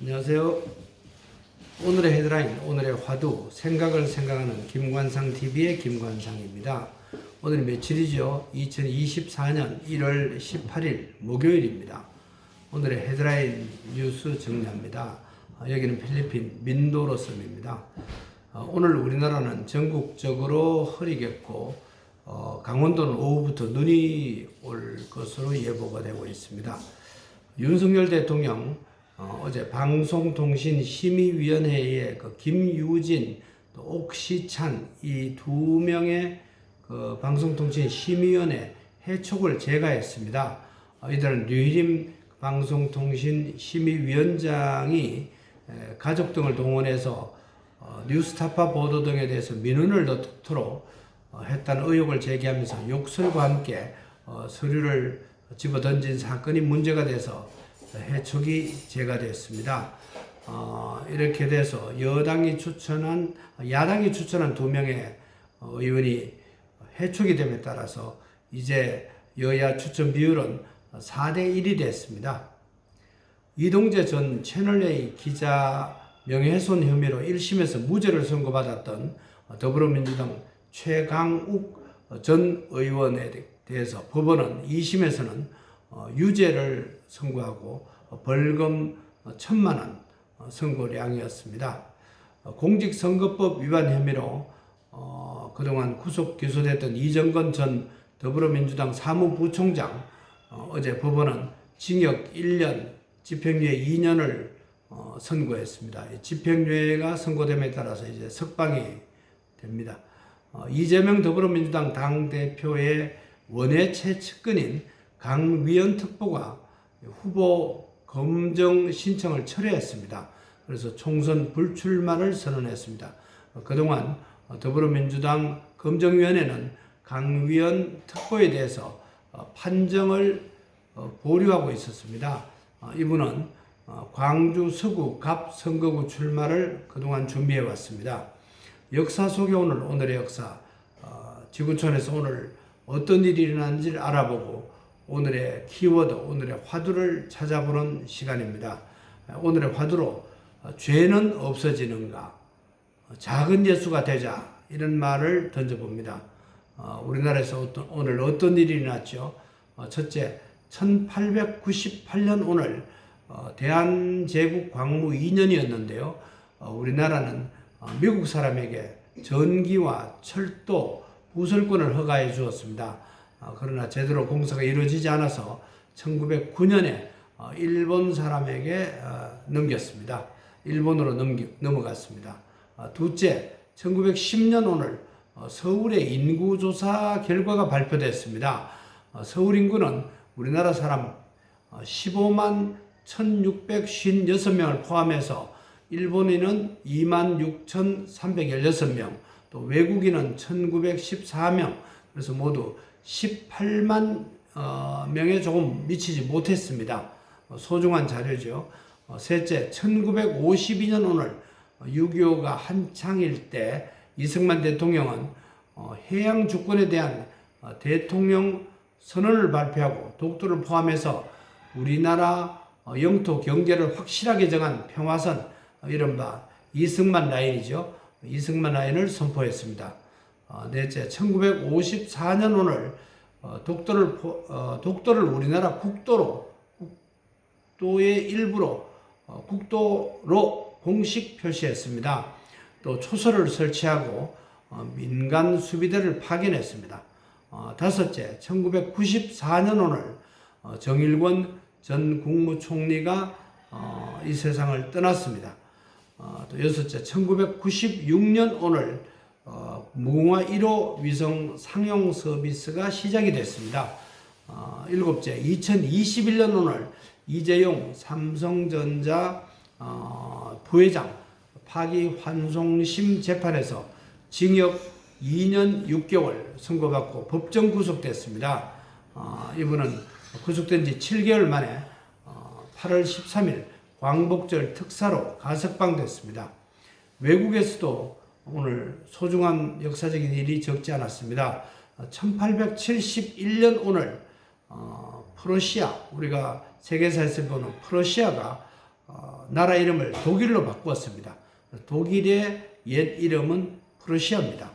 안녕하세요. 오늘의 헤드라인, 오늘의 화두, 생각을 생각하는 김관상TV의 김관상입니다. 오늘 며칠이죠? 2024년 1월 18일 목요일입니다. 오늘의 헤드라인 뉴스 정리합니다. 여기는 필리핀 민도로 섬입니다. 오늘 우리나라는 전국적으로 흐리겠고 강원도는 오후부터 눈이 올 것으로 예보가 되고 있습니다. 윤석열 대통령 어제 방송통신심의위원회에 김유진, 또 옥시찬 이 두 명의 방송통신심의위원회 해촉을 제거했습니다. 이들은 류희림 방송통신심의위원장이 가족 등을 동원해서 뉴스타파 보도 등에 대해서 민원을 넣도록 했다는 의혹을 제기하면서 욕설과 함께 서류를 집어던진 사건이 문제가 돼서 해촉이 제거됐습니다. 이렇게 돼서 야당이 추천한 두 명의 의원이 해촉이 됨에 따라서 이제 여야 추천 비율은 4대1이 됐습니다. 이동재 전 채널A 기자 명예훼손 혐의로 1심에서 무죄를 선고받았던 더불어민주당 최강욱 전 의원에 대해서 법원은 2심에서는 유죄를 선고하고 벌금 1,000만 원 선고량이었습니다. 공직선거법 위반 혐의로 그동안 구속 기소됐던 이정건 전 더불어민주당 사무부총장 어제 법원은 징역 1년, 집행유예 2년을 선고했습니다. 집행유예가 선고됨에 따라서 이제 석방이 됩니다. 이재명 더불어민주당 당대표의 원외 최측근인 강위원 특보가 후보 검증 신청을 철회했습니다. 그래서 총선 불출마를 선언했습니다. 그동안 더불어민주당 검증위원회는 강위원 특보에 대해서 판정을 보류하고 있었습니다. 이분은 광주 서구 갑 선거구 출마를 그동안 준비해 왔습니다. 역사 속에 오늘의 역사, 지구촌에서 오늘 어떤 일이 일어났는지를 알아보고 오늘의 키워드, 오늘의 화두를 찾아보는 시간입니다. 오늘의 화두로 죄는 없어지는가, 작은 예수가 되자, 이런 말을 던져봅니다. 우리나라에서 오늘 어떤 일이 일어났죠? 첫째, 1898년 오늘 대한제국 광무 2년이었는데요. 우리나라는 미국 사람에게 전기와 철도, 부설권을 허가해 주었습니다. 그러나 제대로 공사가 이루어지지 않아서 1909년에 일본 사람에게 넘겼습니다. 일본으로 넘어갔습니다. 둘째, 1910년 오늘 서울의 인구조사 결과가 발표됐습니다. 서울 인구는 우리나라 사람 15만 1656명을 포함해서 일본인은 26,316명, 또 외국인은 1,914명, 그래서 모두 18만 명에 조금 미치지 못했습니다. 소중한 자료죠. 셋째, 1952년 오늘 6.25가 한창일 때 이승만 대통령은 해양 주권에 대한 대통령 선언을 발표하고 독도를 포함해서 우리나라 영토 경계를 확실하게 정한 평화선, 이른바 이승만 라인이죠. 이승만 라인을 선포했습니다. 넷째, 1954년 오늘 독도를 우리나라 국도의 일부로 국도로 공식 표시했습니다. 또 초소를 설치하고 민간 수비대를 파견했습니다. 다섯째, 1994년 오늘 정일권 전 국무총리가 이 세상을 떠났습니다. 또 여섯째, 1996년 오늘 무궁화 1호 위성 상용 서비스가 시작이 됐습니다. 일곱째, 2021년 오늘 이재용 삼성전자 부회장 파기환송심 재판에서 징역 2년 6개월 선고받고 법정 구속됐습니다. 이분은 구속된 지 7개월 만에 8월 13일 광복절 특사로 가석방됐습니다. 외국에서도 오늘 소중한 역사적인 일이 적지 않았습니다. 1871년 오늘 프로시아, 우리가 세계사에서 보는 프로시아가 나라 이름을 독일로 바꾸었습니다. 독일의 옛 이름은 프러시아입니다.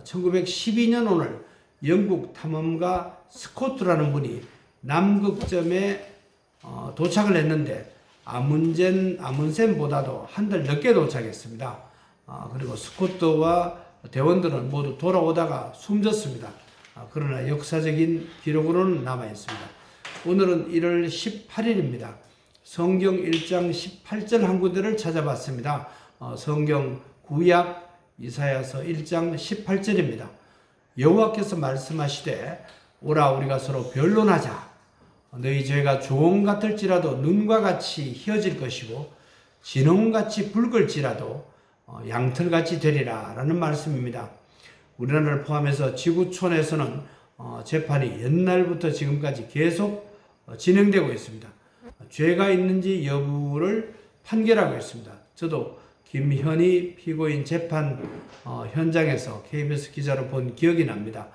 1912년 오늘 영국 탐험가 스코트라는 분이 남극점에 도착을 했는데 아문센보다도 한 달 늦게 도착했습니다. 그리고 스코트와 대원들은 모두 돌아오다가 숨졌습니다. 그러나 역사적인 기록으로는 남아 있습니다. 오늘은 1월 18일입니다. 성경 1장 18절 한 구절을 찾아봤습니다. 성경 구약 이사야서 1장 18절입니다. 여호와께서 말씀하시되 오라 우리가 서로 변론하자. 너희 죄가 조금 같을지라도 눈과 같이 희어질 것이고 진홍같이 붉을지라도 양털같이 되리라 라는 말씀입니다. 우리나라를 포함해서 지구촌에서는 재판이 옛날부터 지금까지 계속 진행되고 있습니다. 죄가 있는지 여부를 판결하고 있습니다. 저도 김현희 피고인 재판 현장에서 KBS 기자로 본 기억이 납니다.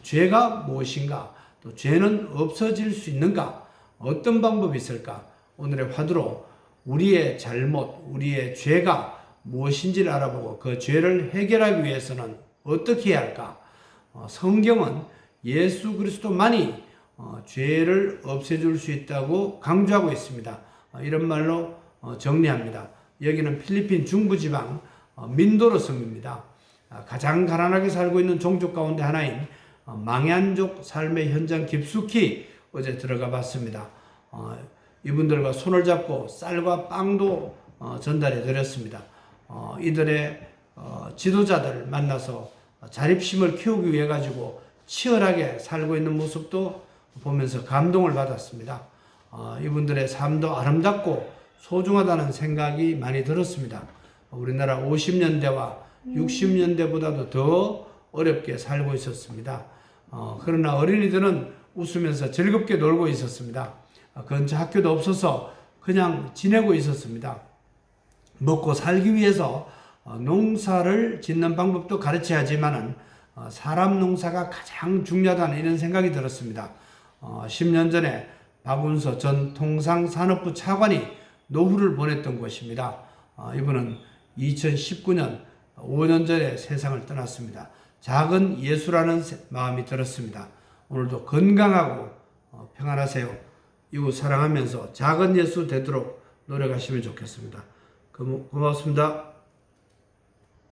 죄가 무엇인가? 또 죄는 없어질 수 있는가? 어떤 방법이 있을까? 오늘의 화두로 우리의 잘못, 우리의 죄가 무엇인지를 알아보고 그 죄를 해결하기 위해서는 어떻게 해야 할까? 성경은 예수 그리스도만이 죄를 없애줄 수 있다고 강조하고 있습니다. 이런 말로 정리합니다. 여기는 필리핀 중부지방 민도로 섬입니다. 가장 가난하게 살고 있는 종족 가운데 하나인 망얀족 삶의 현장 깊숙이 어제 들어가 봤습니다. 이분들과 손을 잡고 쌀과 빵도 전달해 드렸습니다. 이들의 지도자들 만나서 자립심을 키우기 위해 가지고 치열하게 살고 있는 모습도 보면서 감동을 받았습니다. 이분들의 삶도 아름답고 소중하다는 생각이 많이 들었습니다. 우리나라 50년대와 60년대보다도 더 어렵게 살고 있었습니다. 그러나 어린이들은 웃으면서 즐겁게 놀고 있었습니다. 근처 학교도 없어서 그냥 지내고 있었습니다. 먹고 살기 위해서 농사를 짓는 방법도 가르쳐야 하지만은 사람 농사가 가장 중요하다는 이런 생각이 들었습니다. 10년 전에 박운서 전 통상산업부 차관이 노후를 보냈던 곳입니다. 이분은 2019년 5년 전에 세상을 떠났습니다. 작은 예수라는 마음이 들었습니다. 오늘도 건강하고 평안하세요. 이웃 사랑하면서 작은 예수 되도록 노력하시면 좋겠습니다. 고맙습니다.